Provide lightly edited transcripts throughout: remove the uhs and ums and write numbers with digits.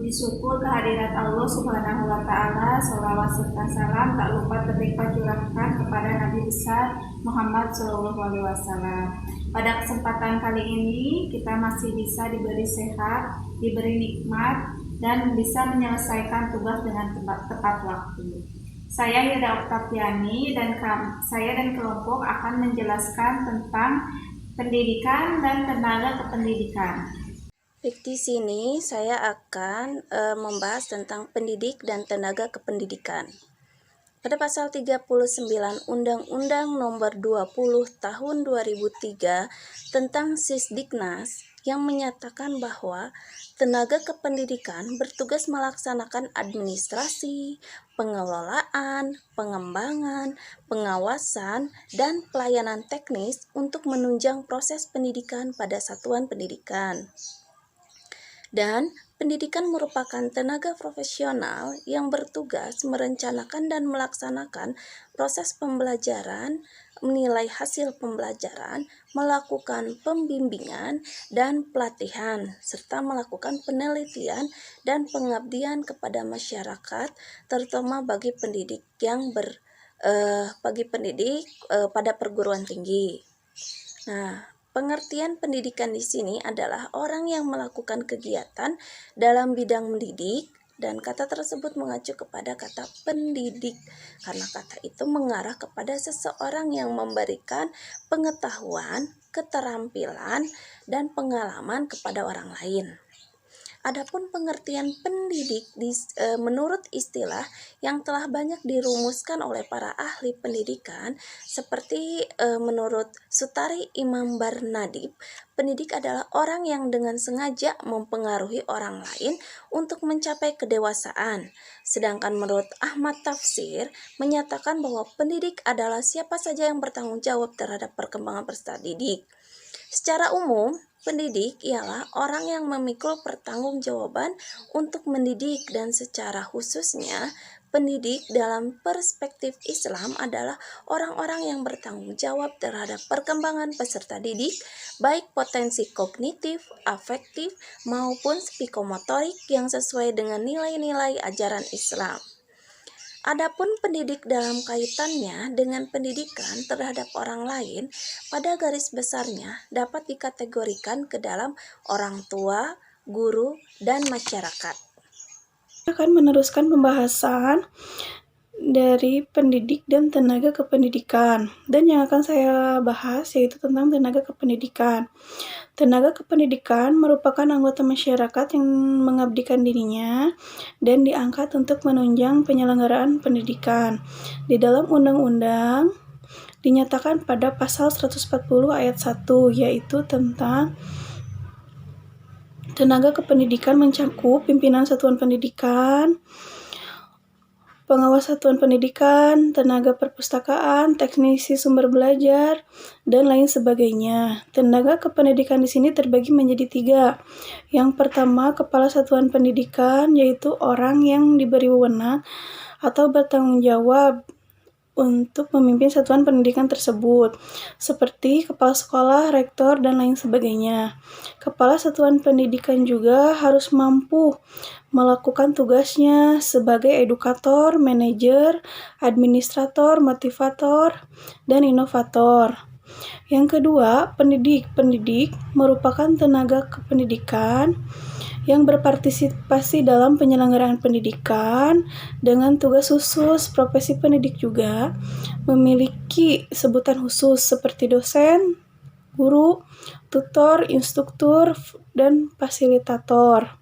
Puji syukur kehadirat Allah Subhanahu wa Ta'ala, sholawat serta salam tak lupa terlimpah curahkan kepada Nabi besar Muhammad Shallallahu Alaihi Wasallam. Pada kesempatan kali ini kita masih bisa diberi sehat, diberi nikmat, dan bisa menyelesaikan tugas dengan tepat waktu. Saya Hilda Oktaviani dan saya dan kelompok akan menjelaskan tentang pendidikan dan tenaga kependidikan. Di sini saya akan membahas tentang pendidik dan tenaga kependidikan. Pada pasal 39 Undang-Undang Nomor 20 Tahun 2003 tentang Sisdiknas yang menyatakan bahwa tenaga kependidikan bertugas melaksanakan administrasi, pengelolaan, pengembangan, pengawasan, dan pelayanan teknis untuk menunjang proses pendidikan pada satuan pendidikan. Dan pendidikan merupakan tenaga profesional yang bertugas merencanakan dan melaksanakan proses pembelajaran, menilai hasil pembelajaran, melakukan pembimbingan dan pelatihan, serta melakukan penelitian dan pengabdian kepada masyarakat, terutama bagi pendidik pada perguruan tinggi. Nah, pengertian pendidikan di sini adalah orang yang melakukan kegiatan dalam bidang mendidik, dan kata tersebut mengacu kepada kata pendidik karena kata itu mengarah kepada seseorang yang memberikan pengetahuan, keterampilan, dan pengalaman kepada orang lain. Adapun pengertian pendidik menurut istilah yang telah banyak dirumuskan oleh para ahli pendidikan seperti menurut Sutari Imam Barnadib, pendidik adalah orang yang dengan sengaja mempengaruhi orang lain untuk mencapai kedewasaan. Sedangkan menurut Ahmad Tafsir menyatakan bahwa pendidik adalah siapa saja yang bertanggung jawab terhadap perkembangan peserta didik. Secara umum, pendidik ialah orang yang memikul pertanggungjawaban untuk mendidik, dan secara khususnya pendidik dalam perspektif Islam adalah orang-orang yang bertanggung jawab terhadap perkembangan peserta didik, baik potensi kognitif, afektif, maupun psikomotorik yang sesuai dengan nilai-nilai ajaran Islam. Adapun pendidik dalam kaitannya dengan pendidikan terhadap orang lain pada garis besarnya dapat dikategorikan ke dalam orang tua, guru, dan masyarakat. Akan meneruskan pembahasan dari pendidik dan tenaga kependidikan, dan yang akan saya bahas yaitu tentang tenaga kependidikan. Tenaga kependidikan merupakan anggota masyarakat yang mengabdikan dirinya dan diangkat untuk menunjang penyelenggaraan pendidikan. Di dalam undang-undang dinyatakan pada pasal 140 ayat 1, yaitu tentang tenaga kependidikan mencakup pimpinan satuan pendidikan, pengawas satuan pendidikan, tenaga perpustakaan, teknisi sumber belajar, dan lain sebagainya. Tenaga kependidikan di sini terbagi menjadi 3. Yang pertama, kepala satuan pendidikan, yaitu orang yang diberi wewenang atau bertanggung jawab untuk memimpin satuan pendidikan tersebut, seperti kepala sekolah, rektor, dan lain sebagainya. Kepala satuan pendidikan juga harus mampu melakukan tugasnya sebagai edukator, manajer, administrator, motivator, dan inovator. Yang kedua, pendidik merupakan tenaga kependidikan yang berpartisipasi dalam penyelenggaraan pendidikan dengan tugas khusus. Profesi pendidik juga memiliki sebutan khusus seperti dosen, guru, tutor, instruktur, dan fasilitator.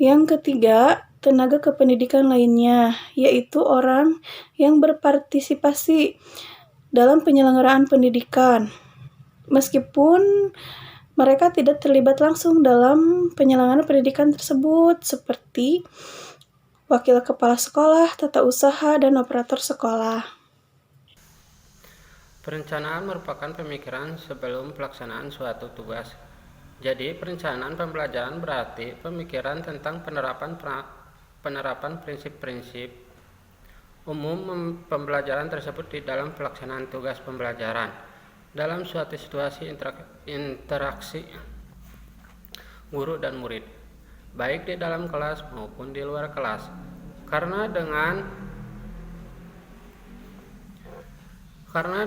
Yang ketiga, tenaga kependidikan lainnya, yaitu orang yang berpartisipasi dalam penyelenggaraan pendidikan, meskipun mereka tidak terlibat langsung dalam penyelenggaraan pendidikan tersebut, seperti wakil kepala sekolah, tata usaha, dan operator sekolah. Perencanaan merupakan pemikiran sebelum pelaksanaan suatu tugas. Jadi, perencanaan pembelajaran berarti pemikiran tentang penerapan prinsip-prinsip umum pembelajaran tersebut di dalam pelaksanaan tugas pembelajaran. Dalam suatu situasi interaksi guru dan murid, baik di dalam kelas maupun di luar kelas. Karena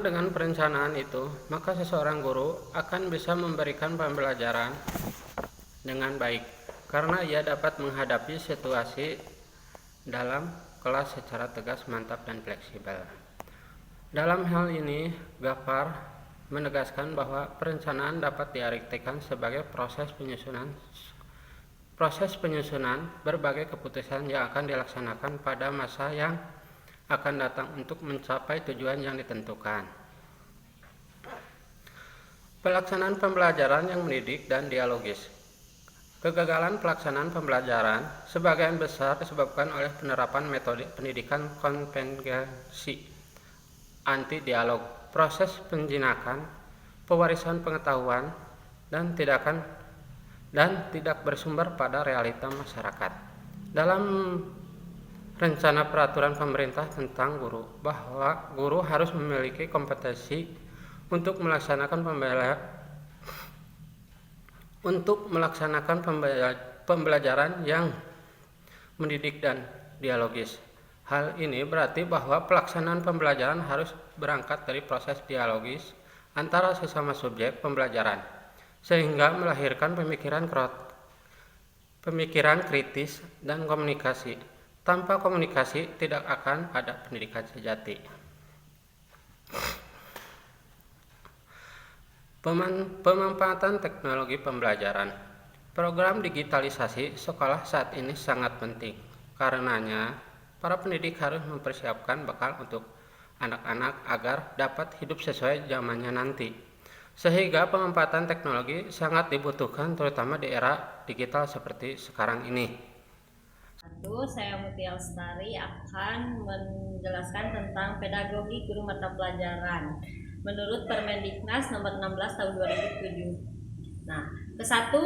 dengan perencanaan itu, maka seseorang guru akan bisa memberikan pembelajaran dengan baik, karena ia dapat menghadapi situasi dalam kelas secara tegas, mantap, dan fleksibel. Dalam hal ini, Gafar menegaskan bahwa perencanaan dapat diartikan sebagai proses penyusunan berbagai keputusan yang akan dilaksanakan pada masa yang akan datang untuk mencapai tujuan yang ditentukan. Pelaksanaan pembelajaran yang mendidik dan dialogis. Kegagalan pelaksanaan pembelajaran sebagian besar disebabkan oleh penerapan metode pendidikan konvensi, anti-dialog, proses penjinakan, pewarisan pengetahuan, dan tidak bersumber pada realita masyarakat. Dalam rencana peraturan pemerintah tentang guru, bahwa guru harus memiliki kompetensi untuk melaksanakan pembelajaran yang mendidik dan dialogis. Hal ini berarti bahwa pelaksanaan pembelajaran harus berangkat dari proses dialogis antara sesama subjek pembelajaran, sehingga melahirkan pemikiran kritis dan komunikasi. Tanpa komunikasi tidak akan ada pendidikan sejati. Pemanfaatan teknologi pembelajaran. Program digitalisasi sekolah saat ini sangat penting. Karenanya, para pendidik harus mempersiapkan bekal untuk anak-anak agar dapat hidup sesuai zamannya nanti. Sehingga pemanfaatan teknologi sangat dibutuhkan terutama di era digital seperti sekarang ini. Saya Mutia Lestari akan menjelaskan tentang pedagogi guru mata pelajaran menurut Permendiknas nomor 16 tahun 2007. Nah, kesatu,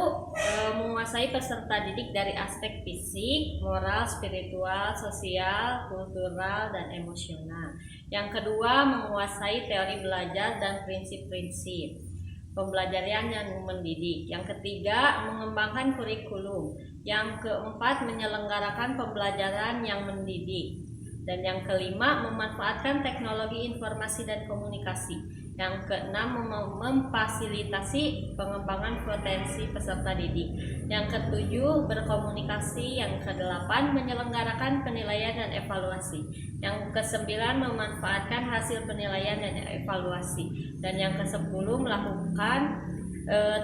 menguasai peserta didik dari aspek fisik, moral, spiritual, sosial, kultural, dan emosional. Yang kedua, menguasai teori belajar dan prinsip-prinsip pembelajaran yang mendidik. Yang ketiga, mengembangkan kurikulum. Yang keempat, menyelenggarakan pembelajaran yang mendidik. Dan yang kelima, memanfaatkan teknologi informasi dan komunikasi. Yang keenam, memfasilitasi pengembangan potensi peserta didik. Yang ketujuh, berkomunikasi. Yang kedelapan, menyelenggarakan penilaian dan evaluasi. Yang kesembilan, memanfaatkan hasil penilaian dan evaluasi. Dan yang kesepuluh, melakukan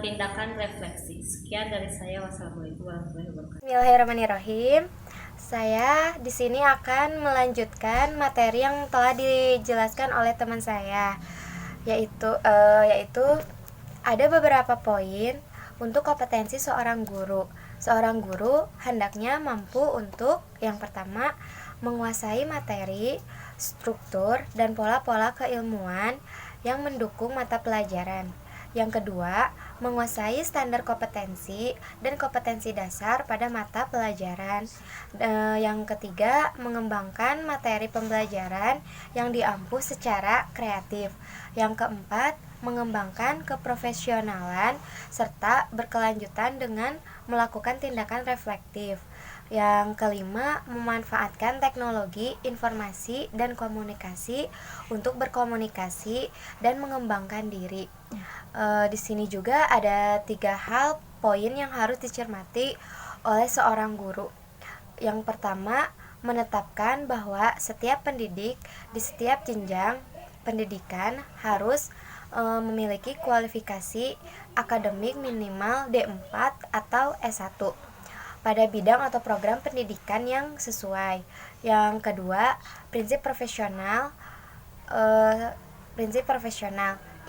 tindakan refleksi. Sekian dari saya. Wassalamualaikum warahmatullahi wabarakatuh. Bismillahirrahmanirrahim. Saya di sini akan melanjutkan materi yang telah dijelaskan oleh teman saya, yaitu ada beberapa poin untuk kompetensi seorang guru. Seorang guru hendaknya mampu untuk yang pertama menguasai materi, struktur, dan pola-pola keilmuan yang mendukung mata pelajaran. Yang kedua, menguasai standar kompetensi dan kompetensi dasar pada mata pelajaran. Yang ketiga, mengembangkan materi pembelajaran yang diampu secara kreatif. Yang keempat, mengembangkan keprofesionalan serta berkelanjutan dengan melakukan tindakan reflektif. Yang kelima, memanfaatkan teknologi, informasi, dan komunikasi untuk berkomunikasi dan mengembangkan diri. Di sini juga ada 3 hal poin yang harus dicermati oleh seorang guru. Yang pertama, menetapkan bahwa setiap pendidik di setiap jenjang pendidikan harus memiliki kualifikasi akademik minimal D4 atau S1 pada bidang atau program pendidikan yang sesuai. Yang kedua, prinsip profesional.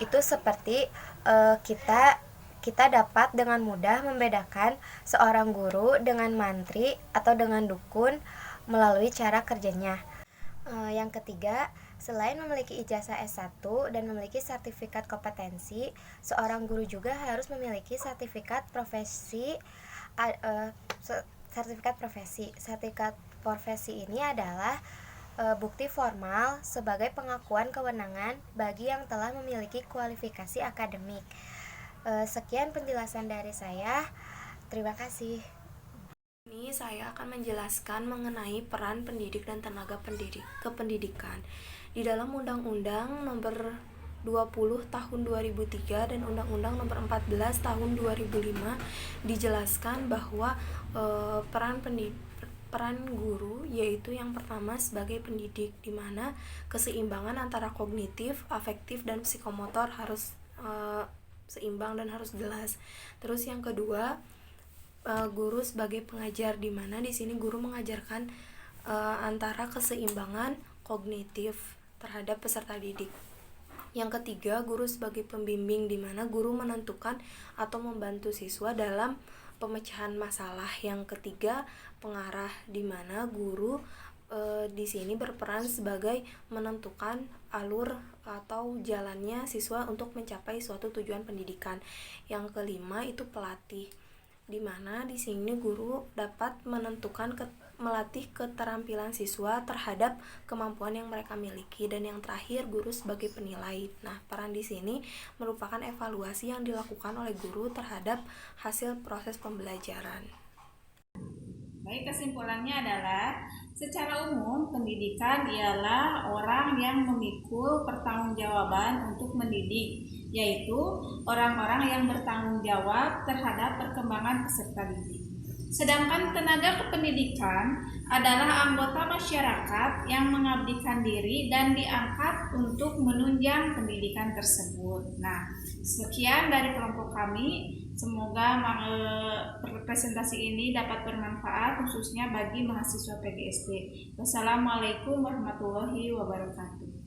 Itu seperti kita dapat dengan mudah membedakan seorang guru dengan mantri atau dengan dukun melalui cara kerjanya. Yang ketiga, selain memiliki ijazah S1 dan memiliki sertifikat kompetensi, seorang guru juga harus memiliki sertifikat profesi. Sertifikat profesi ini adalah bukti formal sebagai pengakuan kewenangan bagi yang telah memiliki kualifikasi akademik. Sekian penjelasan dari saya. Terima kasih. ini saya akan menjelaskan mengenai peran pendidik dan tenaga kependidikan. Di dalam Undang-Undang Nomor 20 Tahun 2003 dan Undang-Undang Nomor 14 Tahun 2005 dijelaskan bahwa peran guru yaitu yang pertama sebagai pendidik, di mana keseimbangan antara kognitif, afektif, dan psikomotor harus seimbang dan harus jelas. Terus yang kedua, guru sebagai pengajar, di mana di sini guru mengajarkan antara keseimbangan kognitif terhadap peserta didik. Yang ketiga, guru sebagai pembimbing, di mana guru menentukan atau membantu siswa dalam pemecahan masalah. Yang ketiga, pengarah, di mana guru di sini berperan sebagai menentukan alur atau jalannya siswa untuk mencapai suatu tujuan pendidikan. Yang kelima itu pelatih, di mana di sini guru dapat melatih keterampilan siswa terhadap kemampuan yang mereka miliki. Dan yang terakhir, guru sebagai penilai. Nah, peran di sini merupakan evaluasi yang dilakukan oleh guru terhadap hasil proses pembelajaran. Baik, kesimpulannya adalah secara umum pendidikan ialah orang yang memikul pertanggungjawaban untuk mendidik, yaitu orang-orang yang bertanggung jawab terhadap perkembangan peserta didik. Sedangkan tenaga kependidikan adalah anggota masyarakat yang mengabdikan diri dan diangkat untuk menunjang pendidikan tersebut. Nah, sekian dari kelompok kami. Semoga presentasi ini dapat bermanfaat khususnya bagi mahasiswa PGSD. Wassalamualaikum warahmatullahi wabarakatuh.